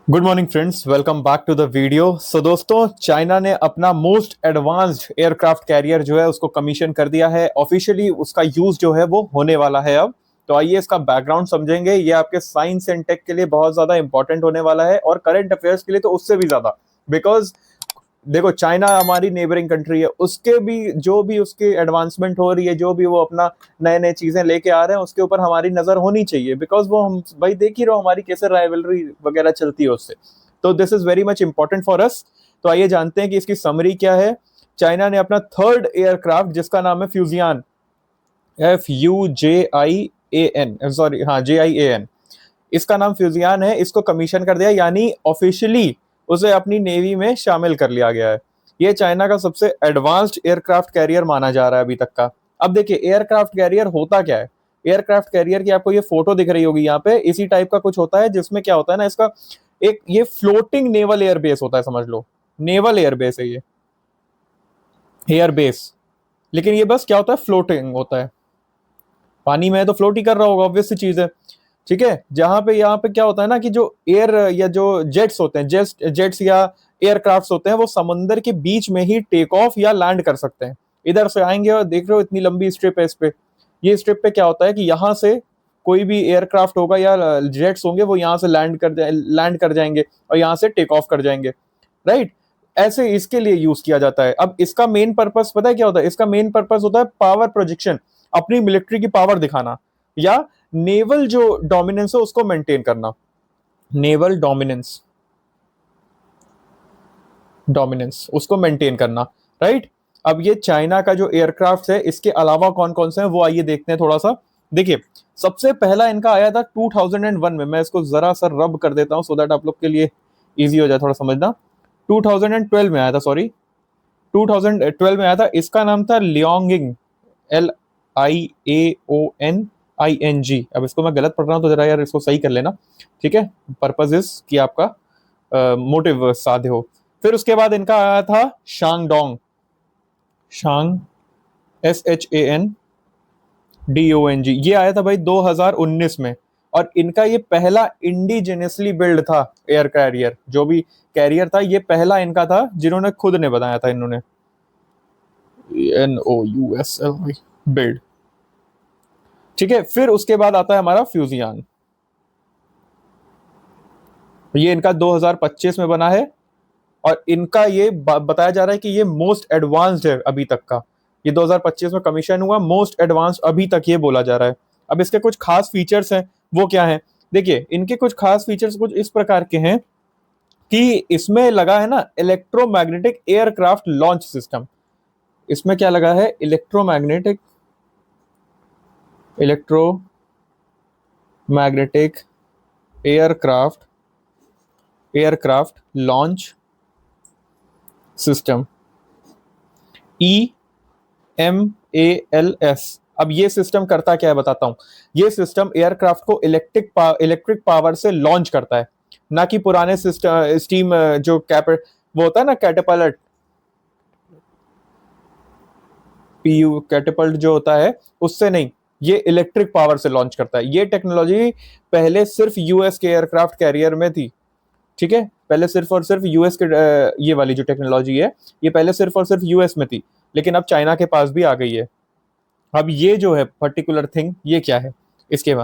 Good morning friends, welcome back to the video. So दोस्तों, China ने अपना most advanced aircraft carrier जो है उसको कमीशन कर दिया है। ऑफिशियली उसका यूज जो है वो होने वाला है अब। तो आइए इसका बैकग्राउंड समझेंगे। ये आपके साइंस एंड टेक के लिए बहुत ज्यादा इंपॉर्टेंट होने वाला है और करंट अफेयर्स के लिए तो उससे भी ज्यादा। बिकॉज देखो, चाइना हमारी नेबरिंग कंट्री है, उसके भी जो भी उसकी एडवांसमेंट हो रही है, जो भी वो अपना नए नए चीजें लेके आ रहे हैं, उसके ऊपर हमारी नजर होनी चाहिए। बिकॉज वो हम भाई देख ही रहो हमारी कैसे राइवलरी वगैरह चलती है उससे। तो this is very much important for us. तो आइए जानते हैं कि इसकी समरी क्या है। चाइना ने अपना थर्ड एयरक्राफ्ट, जिसका नाम है फ्यूजियान, FUJIAN, सॉरी, हाँ, JIAN, इसका नाम फ्यूजियान है, इसको कमीशन कर दिया, यानी ऑफिशियली उसे अपनी नेवी में शामिल कर लिया गया है। ये चाइना का सबसे एडवांस्ड एयरक्राफ्ट कैरियर माना जा रहा है अभी तक का। अब देखिए, एयरक्राफ्ट कैरियर होता क्या है। एयरक्राफ्ट कैरियर की आपको ये फोटो दिख रही होगी यहाँ पे, इसी टाइप का कुछ होता है, जिसमें क्या होता है ना, इसका एक ये फ्लोटिंग नेवल एयरबेस होता है, समझ लो। नेवल एयरबेस है ये, एयरबेस। लेकिन ये बस क्या होता है, फ्लोटिंग होता है। पानी में है तो फ्लोट ही कर रहा होगा, ऑब्वियस सी चीज है। ठीक है, जहां पे यहाँ पे क्या होता है ना कि जो एयर या जो जेट्स होते हैं, जेट्स या एयरक्राफ्ट होते हैं, वो समुंदर के बीच में ही टेक ऑफ या लैंड कर सकते हैं। इधर से आएंगे और देख रहे हो इतनी लंबी स्ट्रिप है इस पे। ये स्ट्रिप पे क्या होता है कि यहाँ से कोई भी एयरक्राफ्ट होगा या जेट्स होंगे, वो यहाँ से लैंड कर जाएंगे और यहाँ से टेक ऑफ कर जाएंगे। राइट। ऐसे इसके लिए यूज किया जाता है। अब इसका मेन पर्पस पता है क्या होता है? इसका मेन पर्पस होता है पावर प्रोजेक्शन, अपनी मिलिट्री की पावर दिखाना, या नेवल जो डोमिनेंस है उसको मेंटेन करना। नेवल डोमिनेंस, डोमिनेंस उसको मेंटेन करना। राइट। अब ये चाइना का जो एयरक्राफ्ट है, इसके अलावा कौन कौन से हैं वो आइए देखते हैं थोड़ा सा। देखिए, सबसे पहला इनका आया था 2001 में। मैं इसको जरा सा रब कर देता हूं सो दैट आप लोग के लिए इजी हो जाए थोड़ा समझना। 2012 में आया था, सॉरी, 2012 में आया था। इसका नाम था लियोंगिंग, LIAONING। अब इसको मैं गलत पढ़ रहा हूँ तो जरा यार इसको सही कर लेना। ठीक है, पर्पज इज कि आपका मोटिव साध्य हो। फिर उसके बाद इनका आया था शांगडोंग, शांग, SHANDONG। ये आया था भाई 2019 में। और इनका ये पहला इंडिजेनियसली बिल्ड था एयर कैरियर। जो भी कैरियर था, ये पहला इनका था जिन्होंने खुद ने बनाया था, इन्होंने NOUSL बिल्ड। ठीक है, फिर उसके बाद आता है हमारा फ्यूजियान। ये इनका 2025 में बना है। और इनका ये बताया जा रहा है कि ये मोस्ट एडवांस्ड है अभी तक का। ये 2025 में कमीशन हुआ, मोस्ट एडवांस्ड अभी तक ये बोला जा रहा है। अब इसके कुछ खास फीचर्स हैं, वो क्या हैं? देखिए, इनके कुछ खास फीचर्स कुछ इस प्रकार के हैं कि इसमें लगा है ना इलेक्ट्रोमैग्नेटिक एयरक्राफ्ट लॉन्च सिस्टम। इसमें क्या लगा है? Electromagnetic aircraft aircraft launch system, EMALS। अब ये सिस्टम करता क्या है बताता हूं। ये सिस्टम एयरक्राफ्ट को इलेक्ट्रिक पावर से लॉन्च करता है, ना कि पुराने सिस्टम स्टीम जो वो होता है ना, कैटेपल्ट, PU कैटेपल्ट जो होता है, उससे नहीं। ये इलेक्ट्रिक पावर से लॉन्च करता है। ये टेक्नोलॉजी पहले सिर्फ यूएस के एयरक्राफ्ट कैरियर में थी। ठीक है, पहले सिर्फ और सिर्फ यूएस के ये वाली जो टेक्नोलॉजी है, ये पहले सिर्फ और सिर्फ यूएस में थी, लेकिन अब चाइना के पास भी आ गई है। अब ये जो है पर्टिकुलर थिंग, ये क्या है, इसके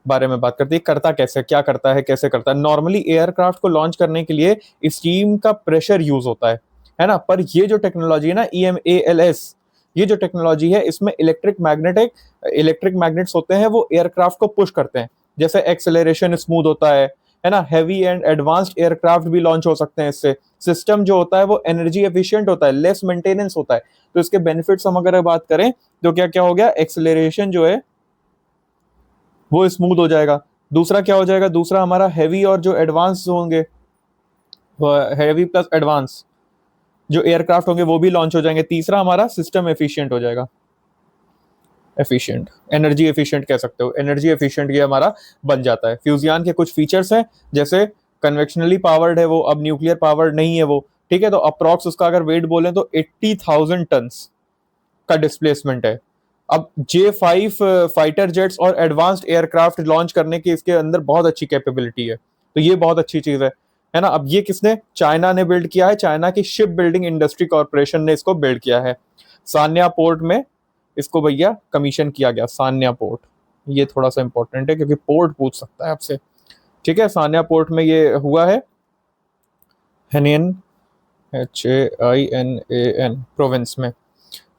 बारे में बात करते हैं। करता कैसे, क्या करता है, कैसे करता है। नॉर्मली एयरक्राफ्ट को लॉन्च करने के लिए स्टीम का प्रेशर यूज होता है ना। पर ये जो टेक्नोलॉजी है ना, EMALS, ये जो टेक्नोलॉजी है, इसमें इलेक्ट्रिक मैग्नेट्स होते हैं, वो एयरक्राफ्ट को पुश करते हैं। जैसे एक्सेलरेशन स्मूथ होता है ना। हैवी एंड एडवांस्ड एयरक्राफ्ट भी लॉन्च हो सकते हैं इससे। सिस्टम जो होता है वो एनर्जी एफिशिएंट होता है, लेस मेंटेनेंस होता है। तो इसके बेनिफिट्स हम अगर बात करें तो क्या क्या हो गया? एक्सेलरेशन जो है वो स्मूथ हो जाएगा। दूसरा क्या हो जाएगा? दूसरा हमारा हैवी और जो एडवांस होंगे, हैवी प्लस एडवांस जो एयरक्राफ्ट होंगे वो भी लॉन्च हो जाएंगे। तीसरा हमारा सिस्टम एफिशिएंट हो जाएगा। एफिशिएंट, एनर्जी एफिशिएंट कह सकते हो, एनर्जी एफिशिएंट ये हमारा बन जाता है। फ्यूजियान के कुछ फीचर्स हैं, जैसे कन्वेक्शनली पावर्ड है वो, अब न्यूक्लियर पावर्ड नहीं है वो। ठीक है, तो अप्रॉक्स उसका अगर वेट बोले तो 80,000 टन का डिस्प्लेसमेंट है। अब J5 फाइटर जेट्स और एडवांस्ड एयरक्राफ्ट लॉन्च करने की इसके अंदर बहुत अच्छी कैपेबिलिटी है, तो ये बहुत अच्छी चीज है। है ना। अब ये किसने, चाइना ने बिल्ड किया है, चाइना की शिप बिल्डिंग इंडस्ट्री कॉर्पोरेशन ने इसको बिल्ड किया है। सान्या पोर्ट में इसको भैया कमीशन किया गया, सान्या पोर्ट। ये थोड़ा सा इंपॉर्टेंट है क्योंकि पोर्ट पूछ सकता है आपसे, ठीक है। सान्या पोर्ट में ये हुआ है, हेनियन, HAINAN प्रोविंस में।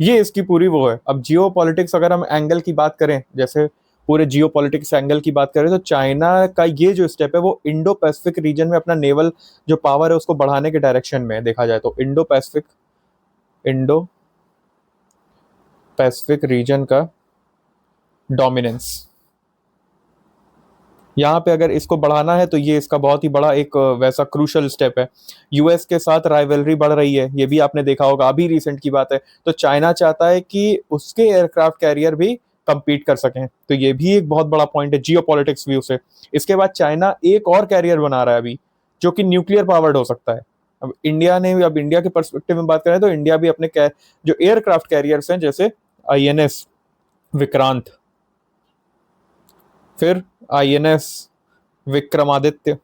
ये इसकी पूरी वो है। अब जियो पॉलिटिक्स अगर हम एंगल की बात करें, जैसे पूरे जियो पॉलिटिक्स एंगल की बात करें, तो चाइना का ये जो स्टेप है वो इंडो पैसिफिक रीजन में अपना नेवल जो पावर है उसको बढ़ाने के डायरेक्शन में है। देखा जाए तो इंडो पैसिफिक रीजन का डोमिनेंस, यहाँ पे अगर इसको बढ़ाना है तो ये इसका बहुत ही बड़ा एक वैसा क्रूशल स्टेप है। यूएस के साथ राइवलरी बढ़ रही है, ये भी आपने देखा होगा, अभी रिसेंट की बात है। तो चाइना चाहता है कि उसके एयरक्राफ्ट कैरियर भी compete कर सकें, तो ये भी एक बहुत बड़ा पॉइंट है जियो पॉलिटिक्स व्यू से। इसके बाद चाइना एक और कैरियर बना रहा है अभी, जो कि न्यूक्लियर पावर्ड हो सकता है। अब इंडिया के परस्पेक्टिव में बात करें तो इंडिया भी अपने जो एयरक्राफ्ट कैरियर्स हैं, जैसे INS विक्रांत, फिर INS विक्रमादित्य,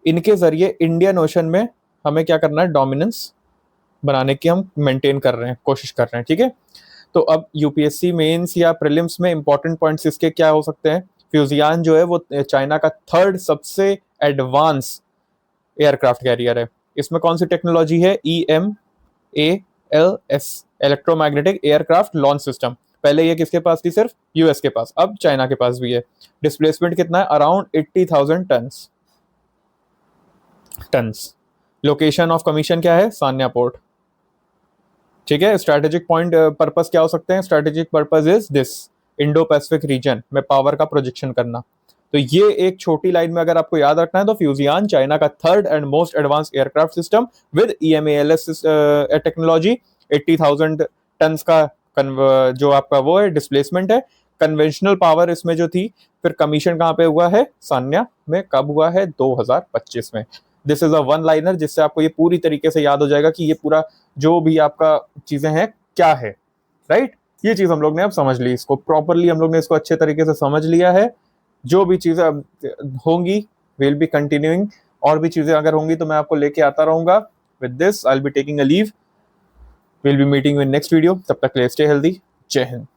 इनके जरिए इंडियन ओशन में हमें क्या करना है, डोमिनेंस बनाने की हम मेंटेन कर रहे हैं, कोशिश कर रहे हैं, ठीक है। तो अब यूपीएससी मेंस या प्रीलिम्स में इंपॉर्टेंट पॉइंट्स इसके क्या हो सकते हैं। फ्यूजियान जो है वो चाइना का थर्ड सबसे एडवांस एयरक्राफ्ट कैरियर है। इसमें कौन सी टेक्नोलॉजी है, EMALS, electromagnetic aircraft launch system. पहले ये किसके पास थी, सिर्फ यूएस के पास, अब चाइना के पास भी है। डिस्प्लेसमेंट कितना है, around 80,000 tons. Location of commission क्या है, सान्या पोर्ट, ठीक है। स्ट्रेटेजिक पॉइंट पर्पस क्या हो सकते हैं, strategic purpose is this, Indo Pacific region में पावर का प्रोजेक्शन करना। तो ये एक छोटी लाइन में अगर आपको याद रखना है तो फ्यूजियान चाइना का third and most advance aircraft system with EMALS technology, 80,000 tons का जो आपका वो है डिस्प्लेसमेंट है। कन्वेंशनल पावर इसमें जो थी, फिर कमीशन कहाँ पे हुआ है, सान्या में, कब हुआ है, 2025 में। This is a one liner जिससे आपको ये पूरी तरीके से याद हो जाएगा कि ये पूरा जो भी आपका चीजें हैं क्या है, राइट। ये चीज हम लोग ने अब समझ ली, इसको प्रॉपरली हम लोग ने इसको अच्छे तरीके से समझ लिया है। जो भी चीजें होंगी विल बी कंटिन्यूइंग, और भी चीजें अगर होंगी तो मैं आपको लेके आता रहूंगा। With this I will be taking a leave, will be meeting in next video, तब तक के लिए स्टे हेल्दी, जय हिंद।